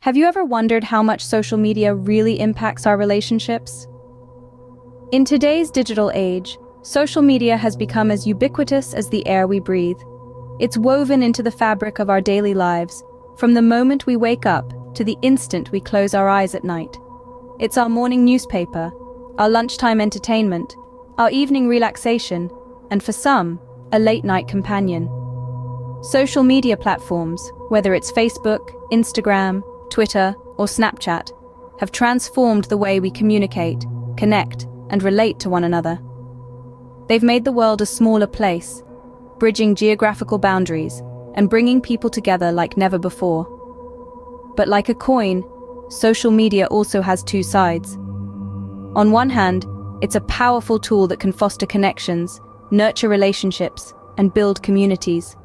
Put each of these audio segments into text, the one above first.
Have you ever wondered how much social media really impacts our relationships? In today's digital age, social media has become as ubiquitous as the air we breathe. It's woven into the fabric of our daily lives, from the moment we wake up to the instant we close our eyes at night. It's our morning newspaper, our lunchtime entertainment, our evening relaxation, and for some, a late-night companion. Social media platforms, whether it's Facebook, Instagram, Twitter, or Snapchat, have transformed the way we communicate, connect, and relate to one another. They've made the world a smaller place, bridging geographical boundaries and bringing people together like never before. But like a coin, social media also has two sides. On one hand, it's a powerful tool that can foster connections, nurture relationships, and build communities.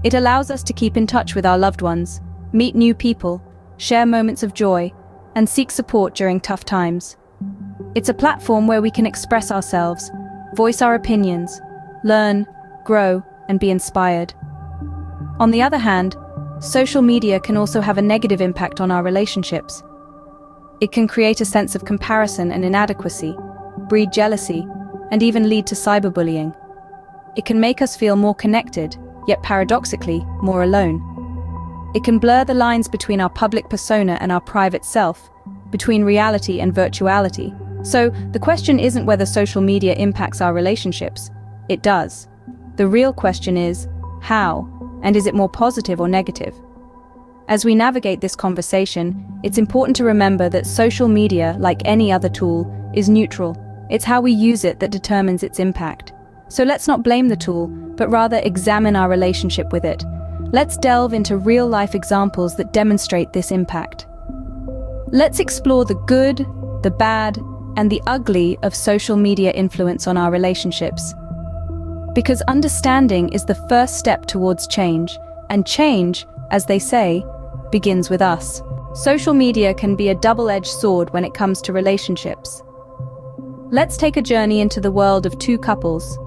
It allows us to keep in touch with our loved ones, meet new people, share moments of joy, and seek support during tough times. It's a platform where we can express ourselves, voice our opinions, learn, grow, and be inspired. On the other hand, social media can also have a negative impact on our relationships. It can create a sense of comparison and inadequacy, breed jealousy, and even lead to cyberbullying. It can make us feel more connected, yet paradoxically, more alone. It can blur the lines between our public persona and our private self, between reality and virtuality. So, the question isn't whether social media impacts our relationships. It does. The real question is, how? And is it more positive or negative? As we navigate this conversation, it's important to remember that social media, like any other tool, is neutral. It's how we use it that determines its impact. So let's not blame the tool, but rather examine our relationship with it. Let's delve into real-life examples that demonstrate this impact. Let's explore the good, the bad, and the ugly of social media influence on our relationships. Because understanding is the first step towards change, and change, as they say, begins with us. Social media can be a double-edged sword when it comes to relationships. Let's take a journey into the world of two couples.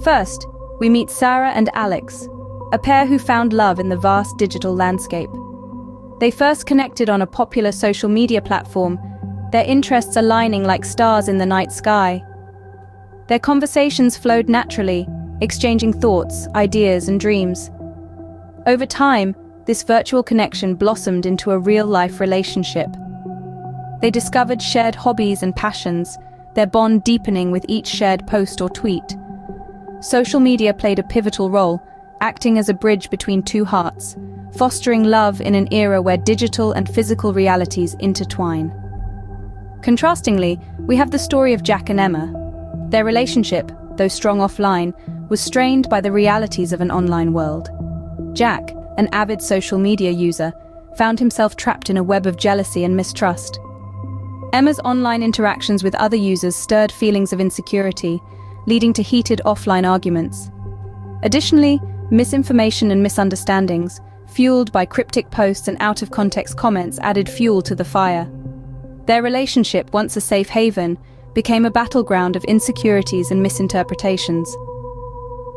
First, we meet Sarah and Alex, a pair who found love in the vast digital landscape. They first connected on a popular social media platform, their interests aligning like stars in the night sky. Their conversations flowed naturally, exchanging thoughts, ideas, and dreams. Over time, this virtual connection blossomed into a real-life relationship. They discovered shared hobbies and passions, their bond deepening with each shared post or tweet. Social media played a pivotal role, acting as a bridge between two hearts, fostering love in an era where digital and physical realities intertwine. Contrastingly, we have the story of Jack and Emma. Their relationship, though strong offline, was strained by the realities of an online world. Jack, an avid social media user, found himself trapped in a web of jealousy and mistrust. Emma's online interactions with other users stirred feelings of insecurity, leading to heated offline arguments. Additionally, misinformation and misunderstandings, fueled by cryptic posts and out-of-context comments, added fuel to the fire. Their relationship, once a safe haven, became a battleground of insecurities and misinterpretations.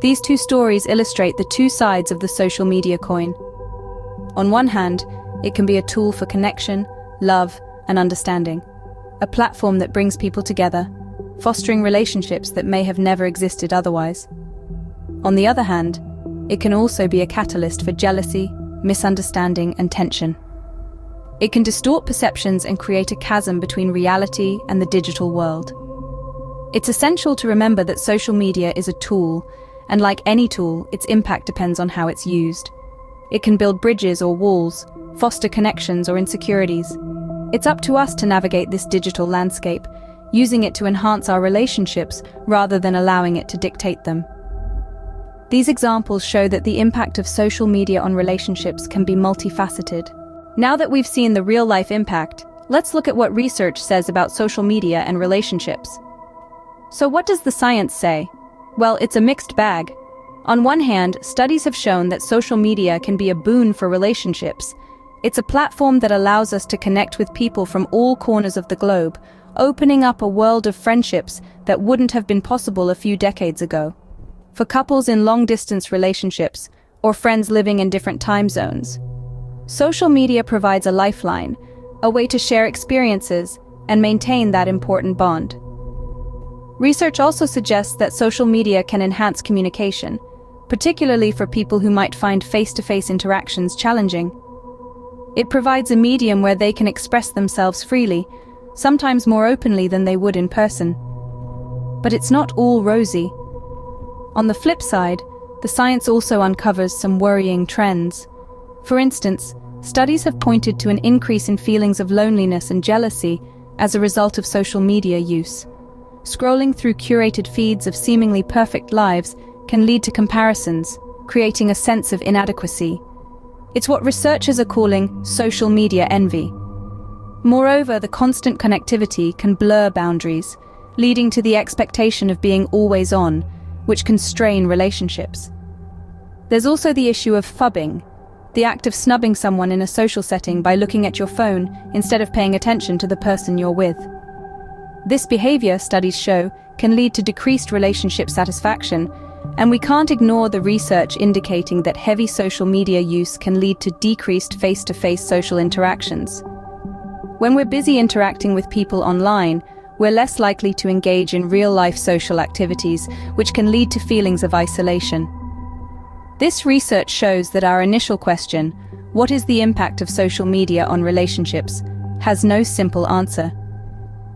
These two stories illustrate the two sides of the social media coin. On one hand, it can be a tool for connection, love, and understanding, a platform that brings people together, fostering relationships that may have never existed otherwise. On the other hand, it can also be a catalyst for jealousy, misunderstanding, and tension. It can distort perceptions and create a chasm between reality and the digital world. It's essential to remember that social media is a tool, and like any tool, its impact depends on how it's used. It can build bridges or walls, foster connections or insecurities. It's up to us to navigate this digital landscape, using it to enhance our relationships rather than allowing it to dictate them. These examples show that the impact of social media on relationships can be multifaceted. Now that we've seen the real-life impact, let's look at what research says about social media and relationships. So what does the science say? Well, it's a mixed bag. On one hand, studies have shown that social media can be a boon for relationships. It's a platform that allows us to connect with people from all corners of the globe, opening up a world of friendships that wouldn't have been possible a few decades ago. For couples in long-distance relationships, or friends living in different time zones, Social media provides a lifeline, a way to share experiences and maintain that important bond. Research also suggests that social media can enhance communication, particularly for people who might find face-to-face interactions challenging. It provides a medium where they can express themselves freely, sometimes more openly than they would in person. But it's not all rosy. On the flip side, the science also uncovers some worrying trends. For instance, studies have pointed to an increase in feelings of loneliness and jealousy as a result of social media use. Scrolling through curated feeds of seemingly perfect lives can lead to comparisons, creating a sense of inadequacy. It's what researchers are calling social media envy. Moreover, the constant connectivity can blur boundaries, leading to the expectation of being always on, which can strain relationships. There's also the issue of phubbing, the act of snubbing someone in a social setting by looking at your phone instead of paying attention to the person you're with. This behavior, studies show, can lead to decreased relationship satisfaction, and we can't ignore the research indicating that heavy social media use can lead to decreased face-to-face social interactions. When we're busy interacting with people online, we're less likely to engage in real-life social activities, which can lead to feelings of isolation. This research shows that our initial question, what is the impact of social media on relationships, has no simple answer.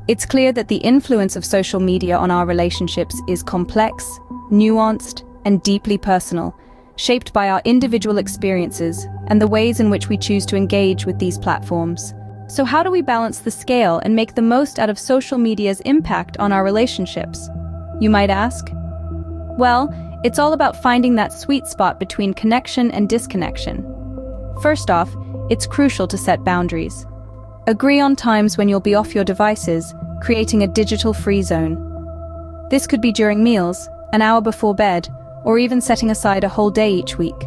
It's clear that the influence of social media on our relationships is complex, nuanced, and deeply personal, shaped by our individual experiences and the ways in which we choose to engage with these platforms. So how do we balance the scale and make the most out of social media's impact on our relationships? You might ask? Well, it's all about finding that sweet spot between connection and disconnection. First off, it's crucial to set boundaries. Agree on times when you'll be off your devices, creating a digital-free zone. This could be during meals, an hour before bed, or even setting aside a whole day each week.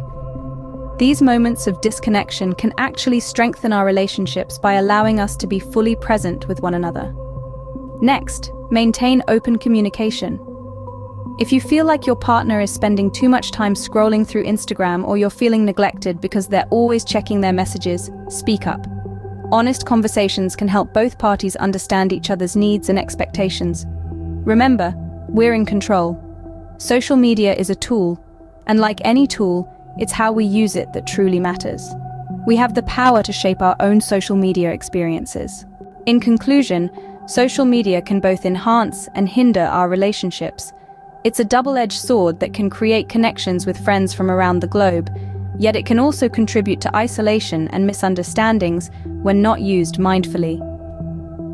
These moments of disconnection can actually strengthen our relationships by allowing us to be fully present with one another. Next, maintain open communication. If you feel like your partner is spending too much time scrolling through Instagram or you're feeling neglected because they're always checking their messages, speak up. Honest conversations can help both parties understand each other's needs and expectations. Remember, we're in control. Social media is a tool, and like any tool, it's how we use it that truly matters. We have the power to shape our own social media experiences. In conclusion, social media can both enhance and hinder our relationships. It's a double-edged sword that can create connections with friends from around the globe, yet it can also contribute to isolation and misunderstandings when not used mindfully.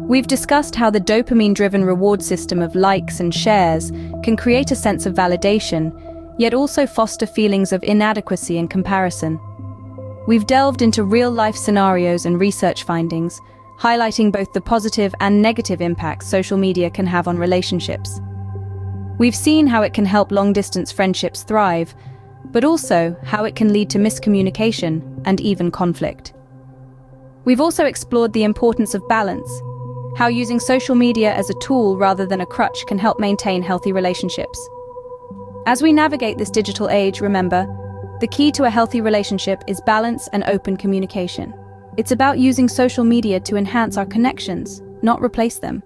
We've discussed how the dopamine-driven reward system of likes and shares can create a sense of validation, yet also foster feelings of inadequacy and comparison. We've delved into real-life scenarios and research findings, highlighting both the positive and negative impacts social media can have on relationships. We've seen how it can help long-distance friendships thrive, but also how it can lead to miscommunication and even conflict. We've also explored the importance of balance, how using social media as a tool rather than a crutch can help maintain healthy relationships. As we navigate this digital age, remember, the key to a healthy relationship is balance and open communication. It's about using social media to enhance our connections, not replace them.